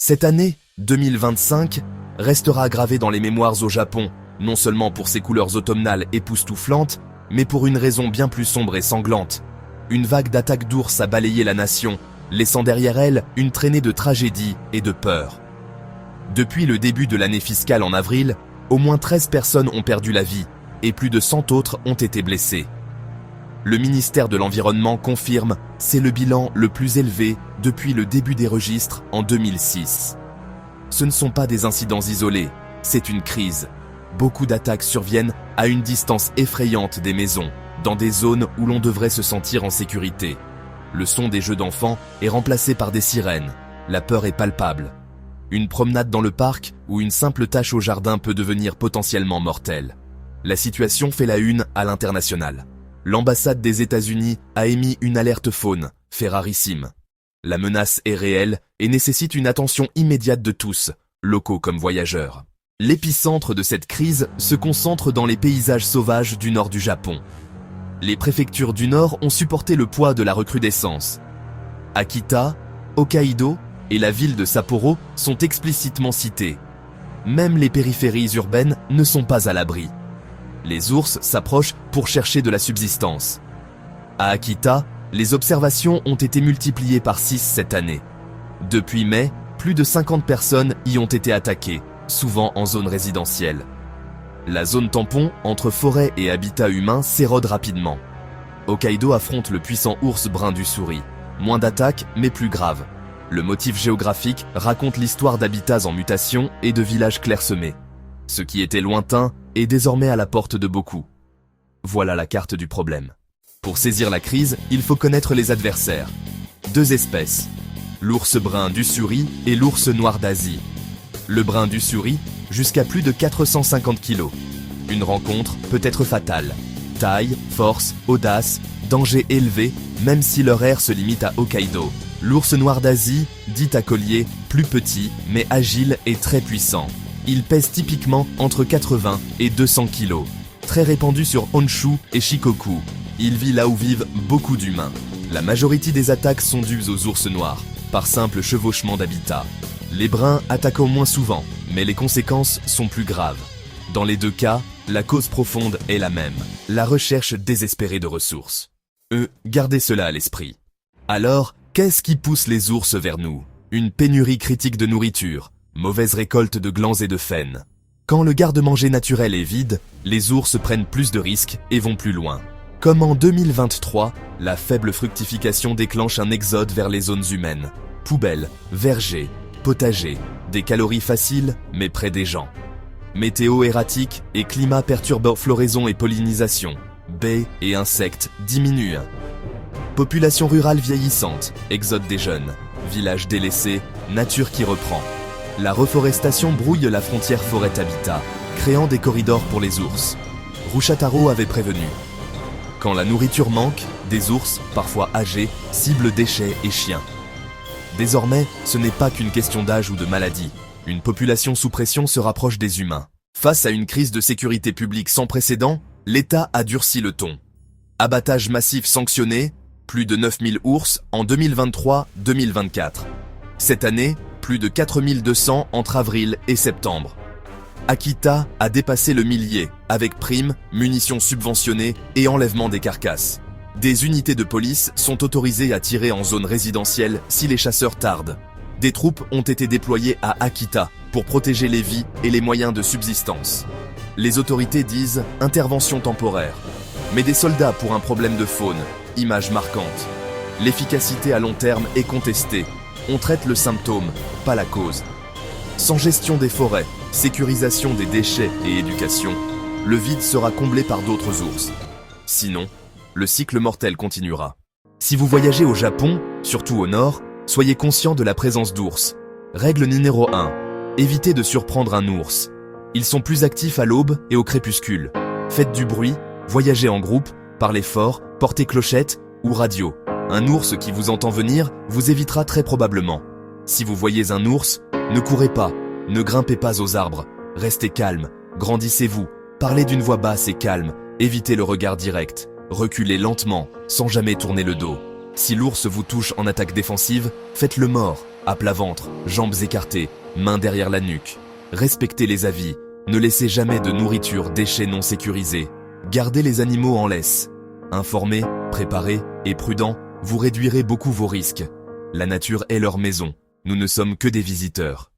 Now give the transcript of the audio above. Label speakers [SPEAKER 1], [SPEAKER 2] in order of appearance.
[SPEAKER 1] Cette année, 2025, restera gravée dans les mémoires au Japon, non seulement pour ses couleurs automnales époustouflantes, mais pour une raison bien plus sombre et sanglante. Une vague d'attaques d'ours a balayé la nation, laissant derrière elle une traînée de tragédie et de peur. Depuis le début de l'année fiscale en avril, au moins 13 personnes ont perdu la vie et plus de 100 autres ont été blessées. Le ministère de l'Environnement confirme, c'est le bilan le plus élevé depuis le début des registres en 2006. Ce ne sont pas des incidents isolés, c'est une crise. Beaucoup d'attaques surviennent à une distance effrayante des maisons, dans des zones où l'on devrait se sentir en sécurité. Le son des jeux d'enfants est remplacé par des sirènes. La peur est palpable. Une promenade dans le parc ou une simple tâche au jardin peut devenir potentiellement mortelle. La situation fait la une à l'international. L'ambassade des États-Unis a émis une alerte faune, fait rarissime. La menace est réelle et nécessite une attention immédiate de tous, locaux comme voyageurs. L'épicentre de cette crise se concentre dans les paysages sauvages du nord du Japon. Les préfectures du nord ont supporté le poids de la recrudescence. Akita, Hokkaido et la ville de Sapporo sont explicitement cités. Même les périphéries urbaines ne sont pas à l'abri. Les ours s'approchent pour chercher de la subsistance. À Akita, les observations ont été multipliées par 6 cette année. Depuis mai, plus de 50 personnes y ont été attaquées, souvent en zone résidentielle. La zone tampon entre forêt et habitat humain s'érode rapidement. Hokkaido affronte le puissant ours brun du Souris. Moins d'attaques, mais plus grave. Le motif géographique raconte l'histoire d'habitats en mutation et de villages clairsemés. Ce qui était lointain est désormais à la porte de beaucoup. Voilà la carte du problème. Pour saisir la crise, il faut connaître les adversaires. 2 espèces, l'ours brun du Souris et l'ours noir d'Asie. Le brun du Souris, jusqu'à plus de 450 kg. Une rencontre peut être fatale. Taille, force, audace, danger élevé, même si leur aire se limite à Hokkaido. L'ours noir d'Asie, dit à collier, plus petit, mais agile et très puissant. Il pèse typiquement entre 80 et 200 kg. Très répandu sur Honshu et Shikoku. Il vit là où vivent beaucoup d'humains. La majorité des attaques sont dues aux ours noirs, par simple chevauchement d'habitat. Les bruns attaquent moins souvent, mais les conséquences sont plus graves. Dans les 2 cas, la cause profonde est la même, la recherche désespérée de ressources. Gardez cela à l'esprit. Alors, qu'est-ce qui pousse les ours vers nous? Une pénurie critique de nourriture, mauvaise récolte de glands et de faine. Quand le garde-manger naturel est vide, les ours prennent plus de risques et vont plus loin. Comme en 2023, la faible fructification déclenche un exode vers les zones humaines. Poubelles, vergers, potagers, des calories faciles mais près des gens. Météo erratique et climat perturbant floraison et pollinisation. Baies et insectes diminuent. Population rurale vieillissante, exode des jeunes. Villages délaissés, nature qui reprend. La reforestation brouille la frontière forêt-habitat, créant des corridors pour les ours. Rouchataro avait prévenu. Quand la nourriture manque, des ours, parfois âgés, ciblent déchets et chiens. Désormais, ce n'est pas qu'une question d'âge ou de maladie. Une population sous pression se rapproche des humains. Face à une crise de sécurité publique sans précédent, l'État a durci le ton. Abattage massif sanctionné, plus de 9000 ours en 2023-2024. Cette année, plus de 4200 entre avril et septembre. Akita a dépassé le millier, avec primes, munitions subventionnées et enlèvement des carcasses. Des unités de police sont autorisées à tirer en zone résidentielle si les chasseurs tardent. Des troupes ont été déployées à Akita pour protéger les vies et les moyens de subsistance. Les autorités disent « intervention temporaire ». Mais des soldats pour un problème de faune, image marquante. L'efficacité à long terme est contestée. On traite le symptôme, pas la cause. Sans gestion des forêts, sécurisation des déchets et éducation, le vide sera comblé par d'autres ours. Sinon, le cycle mortel continuera. Si vous voyagez au Japon, surtout au nord, soyez conscient de la présence d'ours. Règle numéro 1. Évitez de surprendre un ours. Ils sont plus actifs à l'aube et au crépuscule. Faites du bruit, voyagez en groupe, parlez fort, portez clochette ou radio. Un ours qui vous entend venir vous évitera très probablement. Si vous voyez un ours, ne courez pas, ne grimpez pas aux arbres, restez calme, grandissez-vous, parlez d'une voix basse et calme, évitez le regard direct, reculez lentement, sans jamais tourner le dos. Si l'ours vous touche en attaque défensive, faites-le mort, À plat ventre, jambes écartées, mains derrière la nuque. Respectez les avis, ne laissez jamais de nourriture, déchets non sécurisés. Gardez les animaux en laisse. Informés, préparés et prudents, vous réduirez beaucoup vos risques. La nature est leur maison, nous ne sommes que des visiteurs.